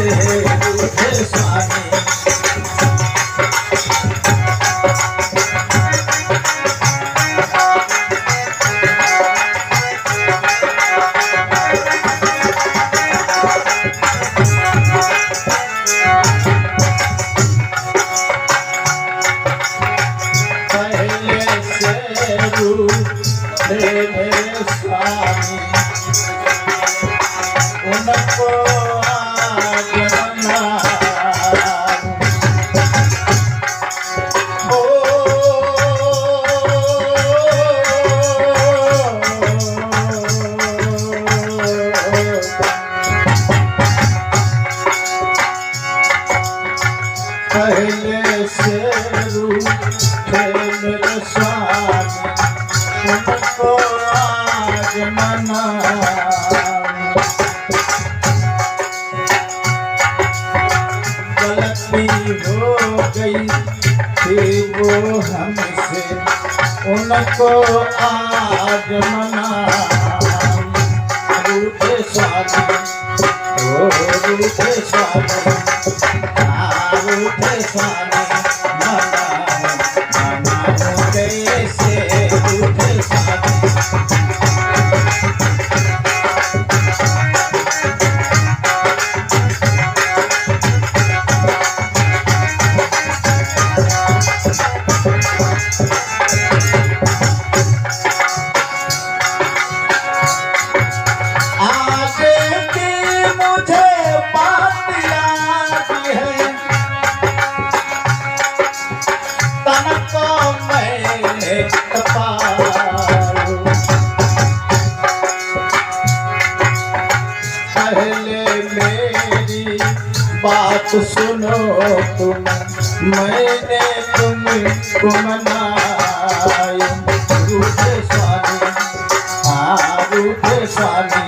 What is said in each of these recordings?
रूठे स्वामी। उनको आज मना ओ पहले से रूठे मेरे स्वामी उनको आज मना। गलती हो गई थी वो हमसे उनको आज मना। रूठे स्वामी ओ रूठे स्वामी रूठे स्वामी मना मना कैसे रूठे स्वामी। पहले मेरी बात सुनो तुम मैंने तुमको मनाया। रूठे स्वामी रूठे स्वामी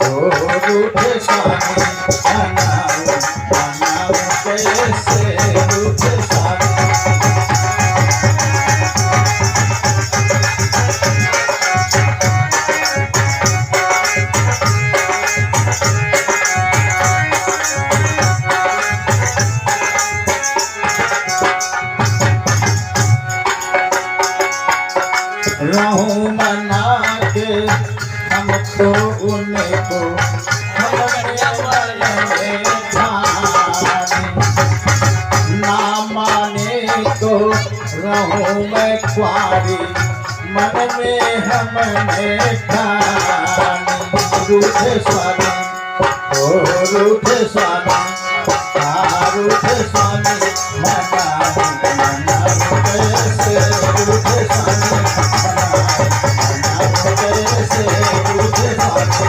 ओ रूठे स्वामी मनाओ मनाओ कैसे रूठे स्वामी। रहूं मना के हमको उनको ना माने तो रहूं मैं कुआरी मन में हमने ठानी। रूठे स्वामी ओ रूठे स्वामी रूठे स्वामी मना मना कैसे रूठे स्वामी कैसे रूठे स्वामी।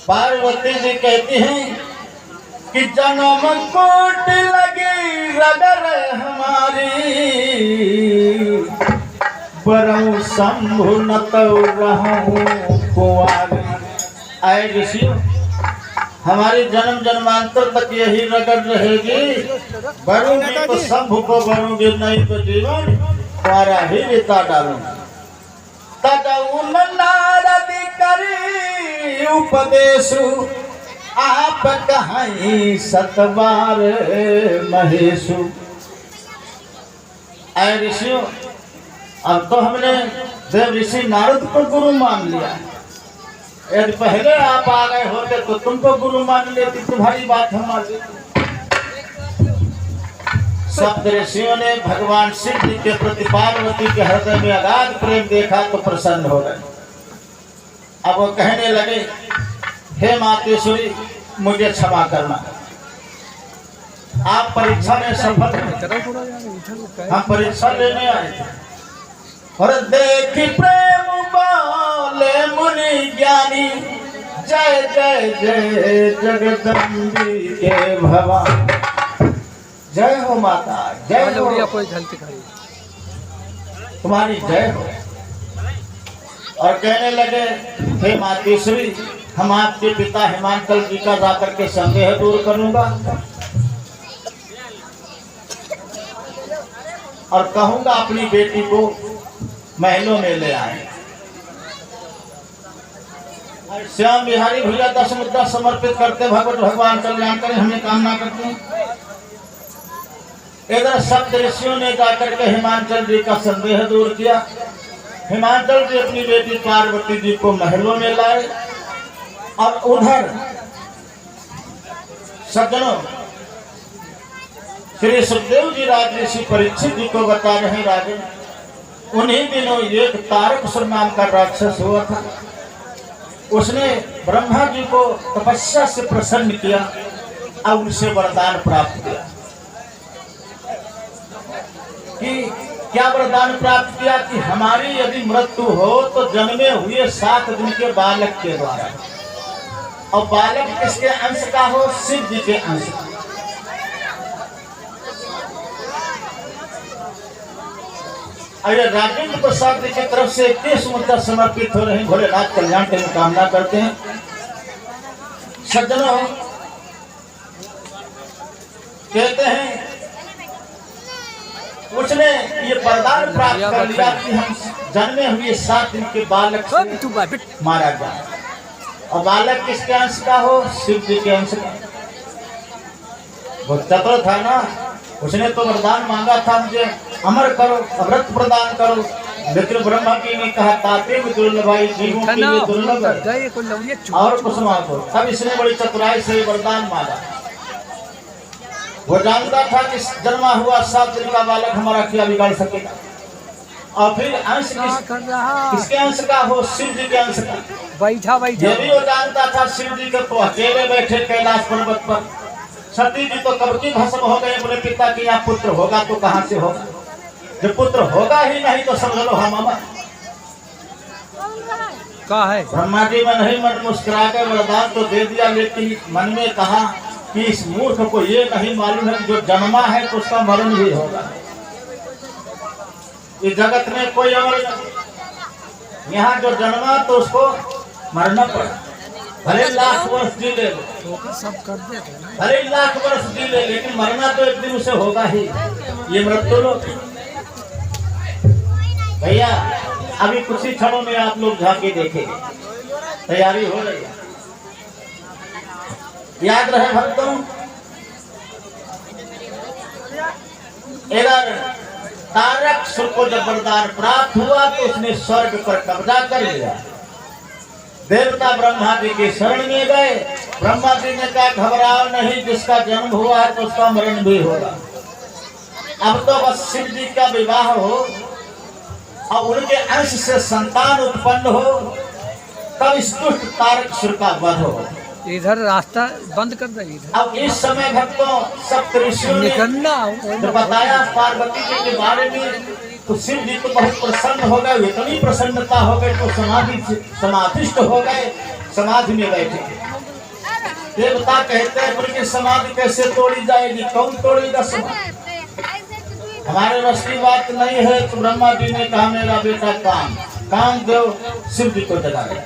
पार्वती जी कहती हैं कि जन्म कोट लगी रगर हमारी बरऊ शंभु न तो रहूं कुंवारी। आए ऋषि हमारी जन्म जन्मांतर तक यही रगड़ रहेगी। बरूंगी तो शंभु को बरूंगी नहीं तो जीवन तुम्हारा ही बिता डालूंगी। तदउन नारद करी उपदेशु आप कहीं सतबार महेशु। आए ऋषियों अब तो हमने देव ऋषि नारद को गुरु मान लिया। यदि पहले आप आ गए होते तो तुमको गुरु मान लेती, तुम्हारी बात हम मान लेते। सप्त ऋषियों ने भगवान शिव जी के प्रति पार्वती के हृदय में अगाध प्रेम देखा तो प्रसन्न हो गए। अब वो कहने लगे हे मातेश्वरी मुझे क्षमा करना, आप परीक्षा में सफल हैं, हम परीक्षा लेने आए थे। और देखी प्रेम बोले मुनि ज्ञानी जय जय जय जगदम्बिके भवानी। जय हो माता, जय हो तुम्हारी जय हो। और कहने लगे हे मातेश्वरी हम आपके पिता हिमांचल जी का जाकर के संदेह दूर करूंगा। और कहूंगा अपनी बेटी को महलों में ले आए। श्याम बिहारी भैया 10 मुद्दा समर्पित करते भगवत भगवान कल्याण करें, हमें कामना करते हैं। इधर सप्त ऋषियों ने जाकर के हिमांचल जी का संदेह दूर किया। हिमांचल जी अपनी बेटी पार्वती जी को महलों में लाए और उधर सज्जनों श्री सुखदेव जी राजऋषि परीक्षित जी को बता रहे राजन, उन्हीं दिनों एक तारकासुर नाम का राक्षस हुआ था। उसने ब्रह्मा जी को तपस्या से प्रसन्न किया और उनसे वरदान प्राप्त किया। कि क्या वरदान प्राप्त किया कि हमारी यदि मृत्यु हो तो जन्मे हुए 7 दिन के बालक के द्वारा, और बालक किसके अंश का हो? शिव जी के अंश का। अरे राजेंद्र प्रसाद जी की तरफ से 30 मुद्दा समर्पित हो रहे हैं। भोलेनाथ कल्याण की कामना करते हैं। सज्जनों कहते हैं उसने ये वरदान प्राप्त कर लिया कि हम जन्मे हुए 7 दिन के बालक से मारा जाए, और बालक किसके अंश का हो? शिव जी के अंश का। वो चतुर था ना, उसने तो वरदान मांगा था मुझे अमर करो, व्रत प्रदान करो, लेकिन ब्रह्मा जी ने कहा ताते में दुर्लभाई जीवों के लिए दुर्लभ और कुछ मांगो। तब इसने बड़ी चतुराई से वरदान मांगा। वो जानता था कि जन्मा हुआ 7 दिन का बालक हमारा क्या बिगाड़ सकेगा, और फिर अंश किसके अंश का हो? शिव जी के अंश का। बैठा ये भी वो जानता था शिव जी के तो अकेले बैठे कैलाश पर्वत पर। सती जी तो कब की भस्म हो गए अपने पिता के यहाँ। पुत्र होगा तो कहाँ से होगा? जब पुत्र होगा ही नहीं तो समझ लो हम अमर। ब्रह्मा जी में नहीं मन मुस्कुरा के वरदान तो दे दिया, लेकिन मन में कहा कि इस मूर्ख को ये नहीं मालूम है जो जन्मा है तो उसका मरण भी होगा। इस जगत में कोई अमर नहीं, यहाँ जो जन्मा तो उसको मरना पड़ा। भले लाख वर्ष जी ले, भले लाख वर्ष जी ले, लेकिन मरना तो एक दिन उसे होगा ही। ये मृत्यु लोग भैया अभी कुछ ही क्षणों में आप लोग झांकी देखेंगे, तैयारी हो रही है। याद रहे भक्तों, इधर तारकासुर को जब वरदान प्राप्त हुआ तो उसने स्वर्ग पर कब्जा कर लिया। देवता ब्रह्मा जी की शरण में गए। ब्रह्मा जी ने कहा घबराओ नहीं, जिसका जन्म हुआ है तो उसका मरण भी होगा। अब तो बस शिव जी का विवाह हो और उनके अंश से संतान उत्पन्न हो, तब इस दुष्ट तारकासुर का वध हो। इधर रास्ता बंद कर दे। अब इस समय भक्तों सप्त ऋषियों ने जो बताया पार्वती जी के बारे में, तो शिव जी तो बहुत प्रसन्न हो गए। इतनी प्रसन्नता हो गई तो समाधिष्ट हो गए, समाधि में बैठे। देवता कहते हैं उनकी समाधि कैसे तोड़ी जाएगी? कौन तोड़ेगा समाधि? हमारे बस की बात नहीं है। तो ब्रह्मा जी ने कहा मेरा बेटा कामदेव शिव जी को जगाया।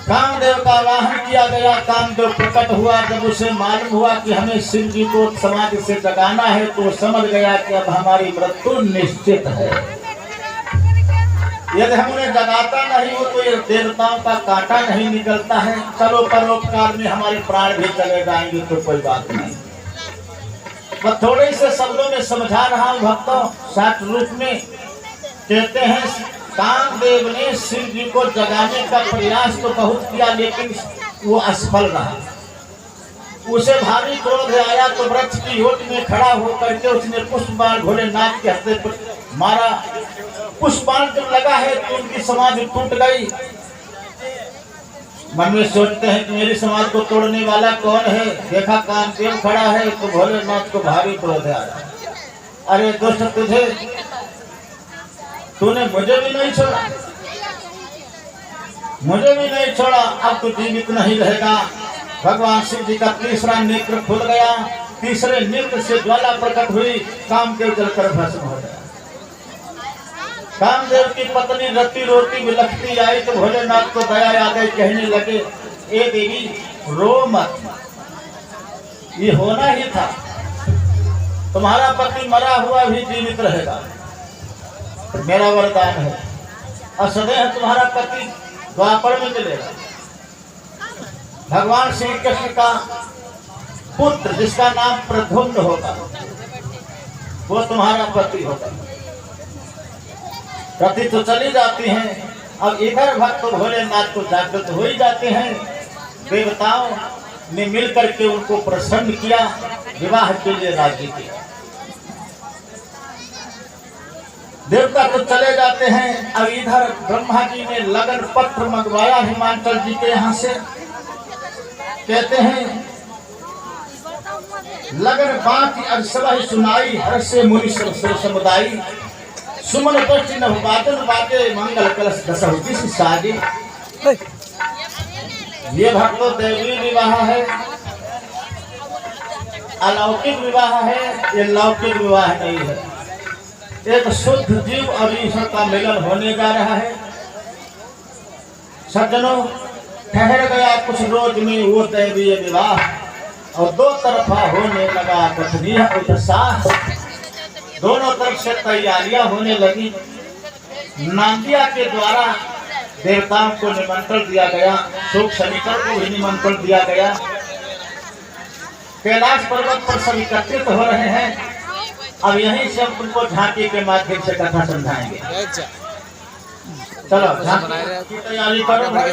कामदेव का वाहन किया गया। कामदेव प्रकट हुआ। जब उसे मालूम हुआ कि हमें शिव जी को समाधि से जगाना है तो वो समझ गया कि अब हमारी मृत्यु निश्चित है। यदि हम उन्हें जगाता नहीं हो तो ये देवताओं का कांटा नहीं निकलता है। चलो परोपकार में हमारे प्राण भी चले जाएंगे तो कोई बात नहीं। मैं थोड़े से शब्दों में समझा रहा हूँ भक्तों। साठ रूप में कहते हैं कामदेव ने शिव जी को जगाने का प्रयास तो बहुत किया, लेकिन वो असफल रहा। उसे भारी क्रोध आया तो वृक्ष की ओट में खड़ा होकर के उसने पुष्पबाण भोलेनाथ के हस्ते पर मारा। पुष्पबाण जब लगा है तो उनकी समाधि टूट गई। मन में सोचते हैं कि मेरी समाज को तोड़ने वाला कौन है? देखा कामदेव खड़ा है तो भोलेनाथ को भारी क्रोध आया। अरे दुष्ट, तूने मुझे भी नहीं छोड़ा, मुझे भी नहीं छोड़ा, अब तू जीवित नहीं रहेगा। भगवान शिव जी का तीसरा नेत्र खुल गया। तीसरे नेत्र से ज्वाला प्रकट हुई। कामदेव जलकर भस्म हो गया। कामदेव की पत्नी रति रोती विलखती आई तो भोलेनाथ को दया आ गई। कहने लगे ए देवी रो मत, ये होना ही था। तुम्हारा पति मरा हुआ भी जीवित रहेगा, मेरा वरदान है। और सदैव तुम्हारा पति द्वापर में मिलेगा। भगवान श्री कृष्ण का पुत्र जिसका नाम प्रद्युम्न होगा वो तुम्हारा पति होगा। पति तो चली जाती हैं, अब इधर भक्त भोलेनाथ को जागृत हो ही जाते हैं। देवताओं ने मिलकर के उनको प्रसन्न किया, विवाह के लिए राजी किया। देवता तो चले जाते हैं, अब इधर ब्रह्मा जी ने लगन पत्र मंगवाया हिमाचल जी के यहाँ से। कहते हैं लगन बात अरसवह सुनाई, हर से मुनि सुर समुदायी, सुमन दृष्टि नववादन बाटे, मंगल कलश दशहु से साजे। ये भक्तों दैवी विवाह है, अलौकिक विवाह है, ये लौकिक विवाह नहीं है। एक शुद्ध जीव और ईश्वर का मिलन होने जा रहा है। सज्जनों, ठहर गया कुछ रोज में वो दैवीय विवाह, और दो तरफा होने लगा कथनीय उत्साह। दोनों तरफ से तैयारियां होने लगी। नांदिया के द्वारा देवताओं को निमंत्रण दिया गया, शोक शनिकर को भी निमंत्रण दिया गया। कैलाश पर्वत पर सब एकत्रित हो रहे हैं। अब यहीं से हम तुमको झांकी के माध्यम से कथा समझाएंगे। चलो झांकी की तैयारी करो भाई।